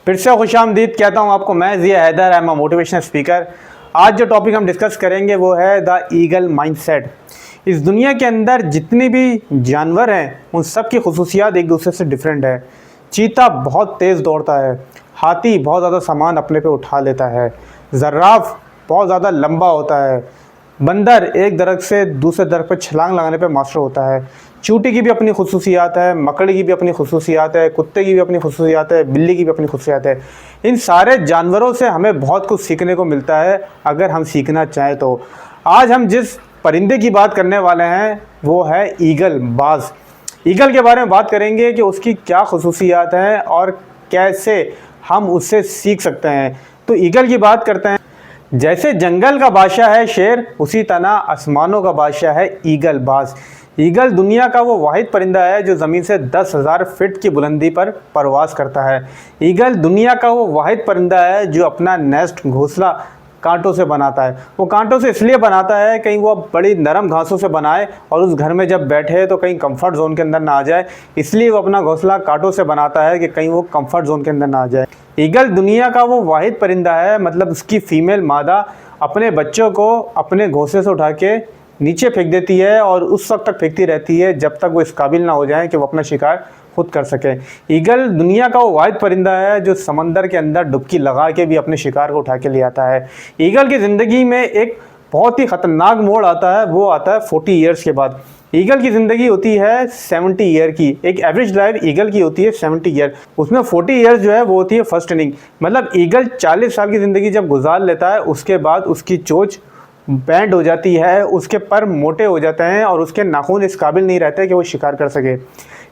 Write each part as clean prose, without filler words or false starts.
फिर से खुशामदीद कहता हूँ आपको। मैं Zia Haider, I am a motivational speaker. आज जो टॉपिक हम डिस्कस करेंगे वो है द ईगल माइंडसेट। इस दुनिया के अंदर जितने भी जानवर हैं उन सब की खुसूसियात एक दूसरे से डिफरेंट है। चीता बहुत तेज़ दौड़ता है, हाथी बहुत ज़्यादा सामान अपने पे उठा लेता है, ज़र्राफ बहुत ज़्यादा लंबा होता है, बंदर एक दरख्त से दूसरे दरख्त पर छलांग लगाने पे मास्टर होता है। चूटी की भी अपनी खुसूसियात है, मकड़ी की भी अपनी खुसूसियात है, कुत्ते की भी अपनी खुसूसियात है, बिल्ली की भी अपनी खुसूसियात है। इन सारे जानवरों से हमें बहुत कुछ सीखने को मिलता है अगर हम सीखना चाहें तो। आज हम जिस परिंदे की बात करने वाले हैं वो है ईगल, बाज। ईगल के बारे में बात करेंगे कि उसकी क्या खुसूसियात हैं और कैसे हम उससे सीख सकते हैं। तो ईगल की बात करते हैं। जैसे जंगल का बादशाह है शेर, उसी तरह आसमानों का बादशाह है ईगल, बाज। ईगल दुनिया का वो वाहिद परिंदा है जो ज़मीन से 10,000 फीट की बुलंदी पर परवास करता है। ईगल दुनिया का वो वाहिद परिंदा है जो अपना नेस्ट, घोंसला कांटों से बनाता है। वो कांटों से इसलिए बनाता है कहीं वो बड़ी नरम घासों से बनाए और उस घर में जब बैठे तो कहीं कंफर्ट जोन के अंदर ना आ जाए, इसलिए वो अपना घोंसला कांटों से बनाता है कि कहीं वो कंफर्ट जोन के अंदर ना आ जाए। ईगल दुनिया का वो वाहिद परिंदा है, मतलब उसकी फीमेल मादा अपने बच्चों को अपने घोंसले से उठा के नीचे फेंक देती है और उस वक्त तक फेंकती रहती है जब तक वो इस काबिल ना हो जाए कि वो अपना शिकार खुद कर सके। ईगल दुनिया का वो वाहिद परिंदा है जो समंदर के अंदर डुबकी लगा के भी अपने शिकार को उठा के ले आता है। ईगल की ज़िंदगी में एक बहुत ही ख़तरनाक मोड़ आता है, वो आता है 40 ईयर्स के बाद। ईगल की ज़िंदगी होती है 70 ईयर की। एक एवरेज लाइफ ईगल की होती है 70 ईयर, उसमें 40 ईयर्स जो है वो होती है फर्स्ट इनिंग। मतलब ईगल 40 साल की ज़िंदगी जब गुजार लेता है उसके बाद उसकी चोंच बैंड हो जाती है, उसके पर मोटे हो जाते हैं और उसके नाखून इस काबिल नहीं रहते कि वो शिकार कर सके।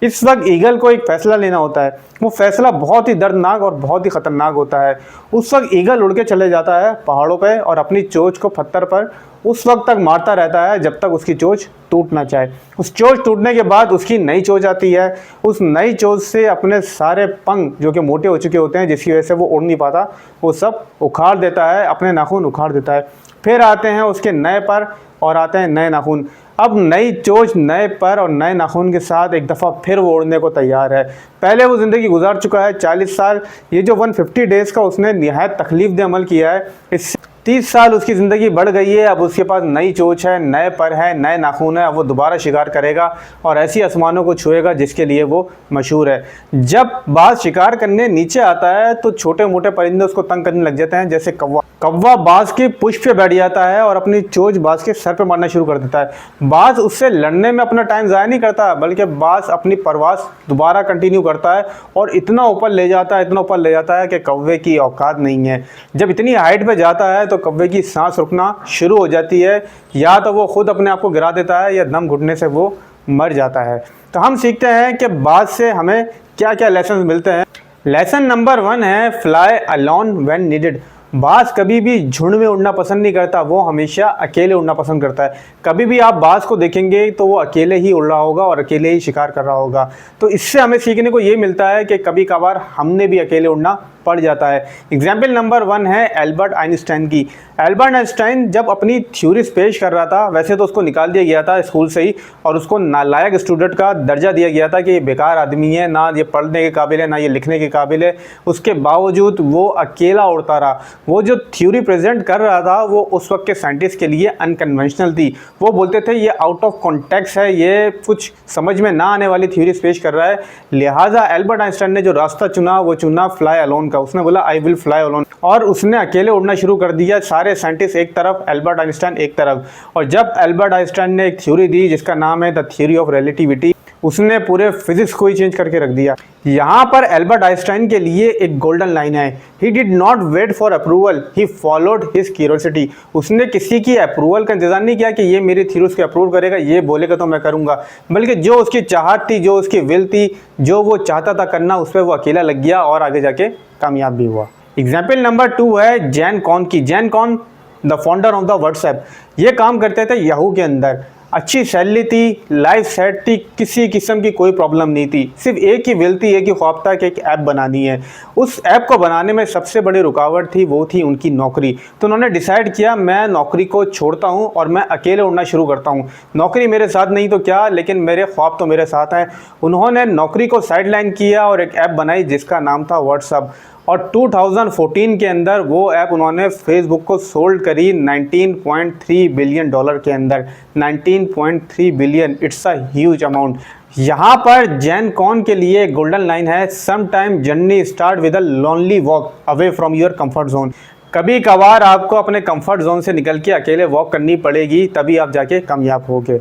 इस वक्त ईगल को एक फ़ैसला लेना होता है। वो फ़ैसला बहुत ही दर्दनाक और बहुत ही ख़तरनाक होता है। उस वक्त ईगल उड़ के चले जाता है पहाड़ों पे और अपनी चोंच को पत्थर पर उस वक्त तक मारता रहता है जब तक उसकी चोंच टूट ना जाए। उस चोंच टूटने के बाद उसकी नई चोंच आती है। उस नई चोंच से अपने सारे पंख जो कि मोटे हो चुके होते हैं, जिसकी वजह से वो उड़ नहीं पाता, वो सब उखाड़ देता है, अपने नाखून उखाड़ देता है। फिर आते हैं उसके नए पर और आते हैं नए नाखून। अब नई चोंच, नए पर और नए नाखून के साथ एक दफ़ा फिर वो उड़ने को तैयार है। पहले वो ज़िंदगी गुजार चुका है 40 साल। ये जो 150 डेज़ का उसने निहायत तकलीफ दे अमल किया है, इससे 30 साल उसकी ज़िंदगी बढ़ गई है। अब उसके पास नई चोंच है, नए पर है, नए नाखून है। अब वो दोबारा शिकार करेगा और ऐसी आसमानों को छुएगा जिसके लिए वो मशहूर है। जब बाज शिकार करने नीचे आता है तो छोटे मोटे परिंदे उसको तंग करने लग जाते हैं। जैसे कौवा बाज के पुष्प पे बैठ जाता है और अपनी चोंच बाज के सर पे मारना शुरू कर देता है। बाज उससे लड़ने में अपना टाइम ज़ाया नहीं करता, बल्कि बाज अपनी परवास दोबारा कंटिन्यू करता है और इतना ऊपर ले जाता है, इतना ऊपर ले जाता है कि कौवे की औकात नहीं है। जब इतनी हाइट पे जाता है तो कौवे की सांस रुकना शुरू हो जाती है, या तो वो खुद अपने आप को गिरा देता है या दम घुटने से वो मर जाता है। तो हम सीखते हैं कि बाज से हमें क्या क्या लेसन मिलते हैं। लेसन नंबर 1 है फ्लाई अलोन व्हेन नीडेड। बाज कभी भी झुंड में उड़ना पसंद नहीं करता, वो हमेशा अकेले उड़ना पसंद करता है। कभी भी आप बाज को देखेंगे तो वो अकेले ही उड़ रहा होगा और अकेले ही शिकार कर रहा होगा। तो इससे हमें सीखने को ये मिलता है कि कभी कभार हमने भी अकेले उड़ना पड़ जाता है। एग्जाम्पल नंबर 1 है एल्बर्ट आइंस्टाइन की। एल्बर्ट आइंस्टाइन जब अपनी थ्योरीज पेश कर रहा था, वैसे तो उसको निकाल दिया गया था स्कूल से ही और उसको नालायक स्टूडेंट का दर्जा दिया गया था कि ये बेकार आदमी है, ना ये पढ़ने के काबिल है, ना ये लिखने के काबिल है। उसके बावजूद वो अकेला उड़ता रहा। वो जो थ्योरी प्रेजेंट कर रहा था वो उस वक्त के साइंटिस्ट के लिए अनकन्वेंशनल थी। वो बोलते थे ये आउट ऑफ कॉन्टेक्स्ट है, ये कुछ समझ में ना आने वाली थ्योरीज पेश कर रहा है। लिहाजा एल्बर्ट आइंस्टाइन ने जो रास्ता चुना वो चुना फ्लाई अलोन का। उसने बोला आई विल फ्लाई अलोन और उसने अकेले उड़ना शुरू कर दिया। सारे साइंटिस्ट एक तरफ, एल्बर्ट आइंस्टाइन एक तरफ। और जब एल्बर्ट आइंस्टाइन ने एक थ्योरी दी जिसका नाम है द थ्योरी ऑफ रिलेटिविटी, उसने पूरे फिजिक्स को ही चेंज करके रख दिया। यहाँ पर एल्बर्ट आइंस्टाइन के लिए एक गोल्डन लाइन है, he did not wait for approval, he followed his curiosity. उसने किसी की अप्रूवल का इंतजार नहीं किया कि ये मेरी थ्योरी उसको अप्रूव करेगा, ये बोलेगा तो मैं करूँगा, बल्कि जो उसकी चाहत थी, जो उसकी विल थी, जो वो चाहता था करना, उस पर वो अकेला लग गया और आगे जाके कामयाब भी हुआ। एग्जाम्पल नंबर 2 है जैन कॉन की। Jan Koum the founder of the WhatsApp. ये काम करते थे याहू के अंदर। अच्छी सैलरी थी, लाइफ सेट थी, किसी किस्म की कोई प्रॉब्लम नहीं थी। सिर्फ एक ही विल थी, एक ही ख्वाब था कि एक ऐप बनानी है। उस ऐप को बनाने में सबसे बड़ी रुकावट थी, वो थी उनकी नौकरी। तो उन्होंने डिसाइड किया मैं नौकरी को छोड़ता हूँ और मैं अकेले उड़ना शुरू करता हूँ। नौकरी मेरे साथ नहीं तो क्या, लेकिन मेरे ख्वाब तो मेरे साथ हैं। उन्होंने नौकरी को साइड लाइन किया और एक ऐप बनाई जिसका नाम था व्हाट्सएप। और 2014 के अंदर वो ऐप उन्होंने फेसबुक को सोल्ड करी 19.3 बिलियन डॉलर के अंदर। 19.3 billion, it's a huge amount. यहाँ पर जैन कॉन के लिए गोल्डन लाइन है, some time journey start with a lonely walk away from your comfort zone. कभी कभार आपको अपने कंफर्ट जोन से निकल के अकेले वॉक करनी पड़ेगी, तभी आप जाके कामयाब होगे।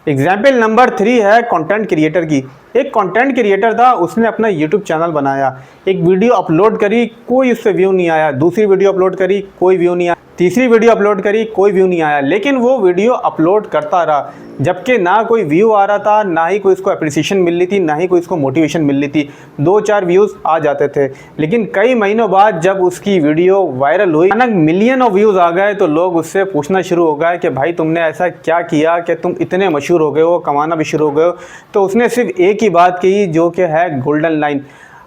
एग्जाम्पल नंबर 3 है कंटेंट क्रिएटर की। एक कंटेंट क्रिएटर था, उसने अपना यूट्यूब चैनल बनाया, एक वीडियो अपलोड करी, कोई उससे व्यू नहीं आया। दूसरी वीडियो अपलोड करी, कोई व्यू नहीं आया। तीसरी वीडियो अपलोड करी, कोई व्यू नहीं आया। लेकिन वो वीडियो अपलोड करता रहा, जबकि ना कोई व्यू आ रहा था, ना ही कोई इसको अप्रिसिएशन मिल रही थी, ना ही कोई इसको मोटिवेशन मिल रही थी। 2-4 व्यूज़ आ जाते थे। लेकिन कई महीनों बाद जब उसकी वीडियो वायरल हुई, अचानक मिलियन ऑफ व्यूज़ आ गए, तो लोग उससे पूछना शुरू हो गए कि भाई तुमने ऐसा क्या किया कि तुम इतने मशहूर हो गए हो, कमाना भी शुरू हो गए हो। तो उसने सिर्फ एक ही बात की, जो कि है golden line,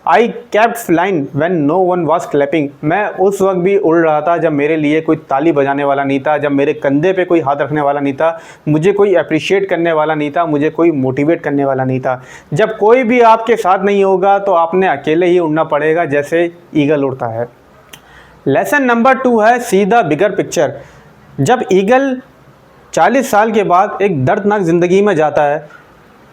I kept flying when no one was clapping. मैं उस वक्त भी उड़ रहा था जब मेरे लिए कोई ताली बजाने वाला नहीं था, जब मेरे कंधे पे कोई हाथ रखने वाला नहीं था, मुझे कोई अप्रिशिएट करने वाला नहीं था, मुझे कोई मोटिवेट करने वाला नहीं था। जब कोई भी आपके साथ नहीं होगा तो आपने अकेले ही उड़ना पड़ेगा, जैसे ईगल उड़ता है। लेसन नंबर 2 है सी द बिगर पिक्चर। जब ईगल 40 साल के बाद एक दर्दनाक ज़िंदगी में जाता है,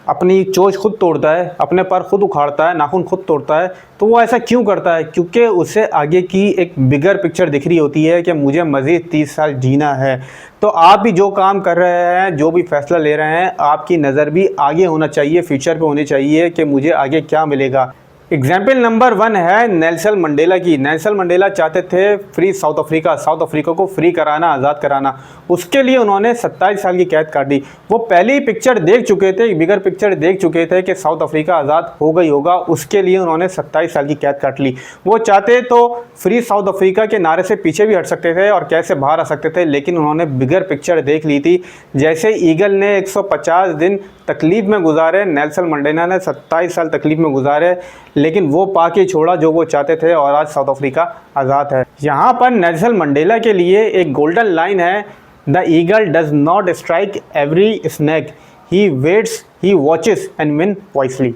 अपनी चोंच खुद तोड़ता है, अपने पर खुद उखाड़ता है, नाखून खुद तोड़ता है, तो वो ऐसा क्यों करता है? क्योंकि उसे आगे की एक बिगर पिक्चर दिख रही होती है कि मुझे मज़ीद 30 साल जीना है। तो आप भी जो काम कर रहे हैं, जो भी फैसला ले रहे हैं, आपकी नज़र भी आगे होना चाहिए, फ्यूचर पे होनी चाहिए कि मुझे आगे क्या मिलेगा। एग्जाम्पल नंबर 1 है नेल्सन मंडेला की। नेल्सन मंडेला चाहते थे free south Africa, south Africa को फ्री कराना, आज़ाद कराना। उसके लिए उन्होंने 27 साल की कैद काटी। वो पहले ही पिक्चर देख चुके थे, एक बिगर पिक्चर देख चुके थे कि साउथ अफ्रीका आज़ाद हो गई होगा, उसके लिए उन्होंने 27 साल की कैद काट ली। वो चाहते तो फ्री साउथ अफ्रीका के नारे से पीछे भी हट सकते थे और कैसे बाहर आ सकते थे, लेकिन उन्होंने बिगर पिक्चर देख ली थी। जैसे ईगल ने 150 दिन तकलीफ में गुजारे, नेल्सन मंडेला ने 27 साल तकलीफ में गुजारे, लेकिन वो पाके छोड़ा जो वो चाहते थे, और आज साउथ अफ्रीका आज़ाद है। यहाँ पर नेल्सन मंडेला के लिए एक गोल्डन लाइन है, the eagle does not strike every snake, he waits, he watches and win wisely.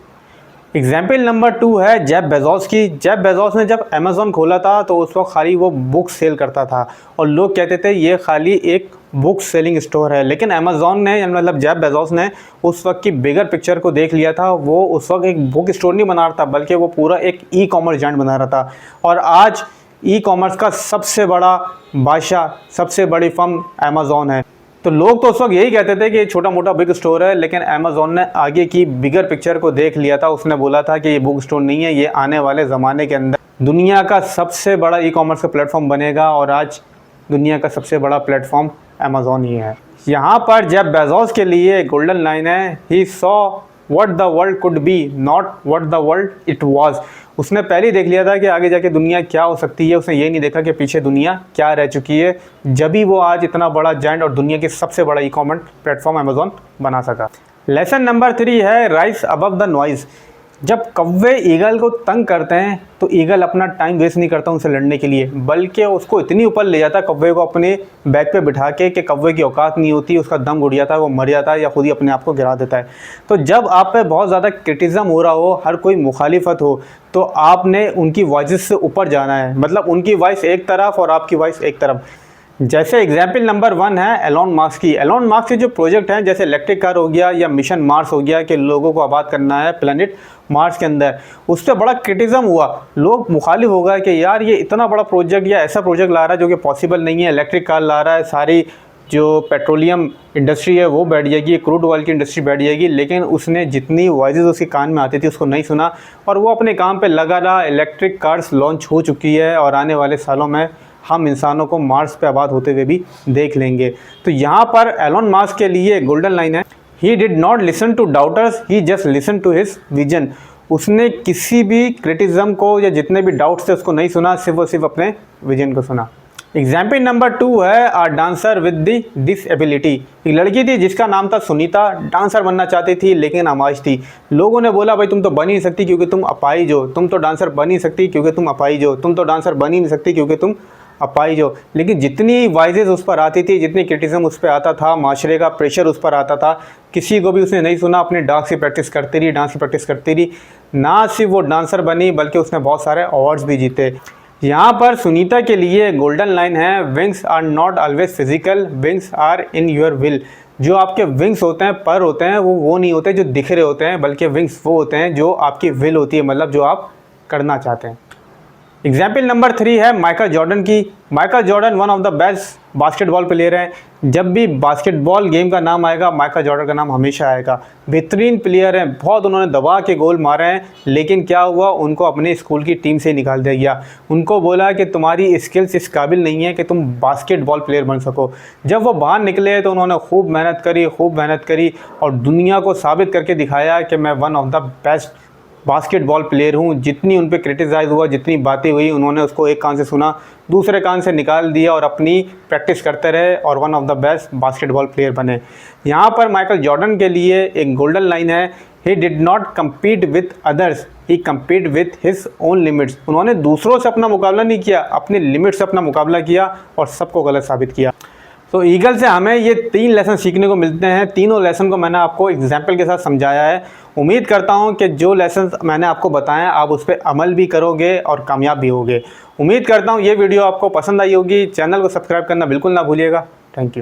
Example number 2 है जेफ बेजोस की। जेफ बेजोस ने जब अमेज़ॉन खोला था तो उस वक्त खाली वो बुक सेल करता था और लोग कहते थे ये खाली एक बुक सेलिंग स्टोर है। लेकिन अमेज़ॉन ने, मतलब जेफ बेजोस ने उस वक्त की बिगर पिक्चर को देख लिया था। वो उस वक्त एक बुक स्टोर नहीं बना रहा था, बल्कि वो पूरा एक ई कॉमर्स जाइंट बना रहा था। और आज ई कॉमर्स का सबसे बड़ा बादशाह, सबसे बड़ी फर्म अमेज़ॉन है। तो लोग तो उस वक्त यही कहते थे कि ये छोटा मोटा बिग स्टोर है, लेकिन अमेज़ॉन ने आगे की बिगर पिक्चर को देख लिया था। उसने बोला था कि ये बुक स्टोर नहीं है, ये आने वाले ज़माने के अंदर दुनिया का सबसे बड़ा ई कॉमर्स का प्लेटफॉर्म बनेगा, और आज दुनिया का सबसे बड़ा प्लेटफॉर्म अमेज़ॉन ही है। यहाँ पर जेफ बेजोस के लिए गोल्डन लाइन है, he saw what the world could be, not what the world it was. उसने पहले ही देख लिया था कि आगे जाके दुनिया क्या हो सकती है, उसने ये नहीं देखा कि पीछे दुनिया क्या रह चुकी है, जब भी वो आज इतना बड़ा जायंट और दुनिया के सबसे बड़ा ई कॉमर्स प्लेटफॉर्म अमेज़ॉन बना सका। लेसन नंबर 3 है राइज अबव द नॉइज़। जब कौवे ईगल को तंग करते हैं तो ईगल अपना टाइम वेस्ट नहीं करता उनसे लड़ने के लिए, बल्कि उसको इतनी ऊपर ले जाता है कौवे को अपने बैक पे बिठा के कि कौवे की औकात नहीं होती, उसका दम उड़ जाता है, वो मर जाता है या खुद ही अपने आप को गिरा देता है। तो जब आप पे बहुत ज़्यादा क्रिटिज़म हो रहा हो, हर कोई मुखालिफत हो, तो आपने उनकी वॉइस से ऊपर जाना है। मतलब उनकी वॉइस एक तरफ और आपकी वॉइस एक तरफ। जैसे एग्जाम्पल नंबर 1 है एलोन मास्क की। एलोन मास्क के जो प्रोजेक्ट हैं, जैसे इलेक्ट्रिक कार हो गया या मिशन मार्स हो गया कि लोगों को आबाद करना है प्लैनेट मार्स के अंदर, उस पर बड़ा क्रिटिज़म हुआ। लोग मुखालिफ हो गए कि यार ये इतना बड़ा प्रोजेक्ट या ऐसा प्रोजेक्ट ला रहा है जो कि पॉसिबल नहीं है। इलेक्ट्रिक कार ला रहा है, सारी जो पेट्रोलियम इंडस्ट्री है वो बैठ जाएगी, क्रूड ऑयल की इंडस्ट्री बैठ जाएगी। लेकिन उसने जितनी वॉइसेस उसके कान में आती थी उसको नहीं सुना और वो अपने काम पे लगा रहा। इलेक्ट्रिक कार्स लॉन्च हो चुकी है और आने वाले सालों में हम इंसानों को मार्स पे आबाद होते हुए भी देख लेंगे। तो यहाँ पर एलोन मास्क के लिए गोल्डन लाइन है, he did not listen to doubters, he just listen to his vision. उसने किसी भी क्रिटिज़म को या जितने भी डाउट्स थे उसको नहीं सुना, सिर्फ और सिर्फ अपने विजन को सुना। एग्जाम्पल नंबर 2 है आ डांसर विद दी डिसएबिलिटी। एक लड़की थी जिसका नाम था सुनीता, डांसर बनना चाहती थी लेकिन आमाज थी। लोगों ने बोला भाई तुम तो बन ही नहीं सकती क्योंकि तुम अपाहिज हो, तुम तो डांसर बन ही सकती क्योंकि तुम अपाहिज हो, तुम तो डांसर बन ही नहीं सकती क्योंकि तुम अपाहिज हो, लेकिन जितनी वाइजेस उस पर आती थी, जितनी क्रिटिसिज्म उस पर आता था, माशरे का प्रेशर उस पर आता था, किसी को भी उसने नहीं सुना, अपने डांस की प्रैक्टिस करती रही, डांस की प्रैक्टिस करती रही। ना सिर्फ वो डांसर बनी बल्कि उसने बहुत सारे अवार्ड्स भी जीते। यहाँ पर सुनीता के लिए गोल्डन लाइन है, wings are not always physical, wings are in your will. जो आपके विंग्स होते हैं, पर होते हैं, वो नहीं होते जो दिख रहे होते हैं, बल्कि विंग्स वो होते हैं जो आपकी विल होती है, मतलब जो आप करना चाहते हैं। एग्जाम्पल नंबर 3 है माइकल जॉर्डन की। Michael Jordan one of the best basketball player हैं। जब भी बास्केटबॉल गेम का नाम आएगा, माइकल जॉर्डन का नाम हमेशा आएगा। बेहतरीन प्लेयर हैं, बहुत उन्होंने दबा के गोल मारे हैं, लेकिन क्या हुआ, उनको अपने स्कूल की टीम से निकाल दिया गया। उनको बोला कि तुम्हारी स्किल्स इस काबिल नहीं है कि तुम बास्केटबॉल प्लेयर बन सको। जब वो बाहर निकले तो उन्होंने खूब मेहनत करी और दुनिया को साबित करके दिखाया कि मैं one of the best basketball player हूँ। जितनी उन पर क्रिटिसाइज़ हुआ, जितनी बातें हुई, उन्होंने उसको एक कान से सुना, दूसरे कान से निकाल दिया और अपनी प्रैक्टिस करते रहे और one of the best basketball player बने। यहाँ पर माइकल जॉर्डन के लिए एक गोल्डन लाइन है, he did not compete with others, he compete with his own limits. उन्होंने दूसरों से अपना मुकाबला नहीं किया, अपने लिमिट से अपना मुकाबला किया और सबको गलत साबित किया। तो ईगल से हमें ये 3 लेसन सीखने को मिलते हैं। तीनों लेसन को मैंने आपको एग्जाम्पल के साथ समझाया है। उम्मीद करता हूँ कि जो लेसन मैंने आपको बताया आप उस पर अमल भी करोगे और कामयाब भी होगे। उम्मीद करता हूँ ये वीडियो आपको पसंद आई होगी। चैनल को सब्सक्राइब करना बिल्कुल ना भूलिएगा। Thank you.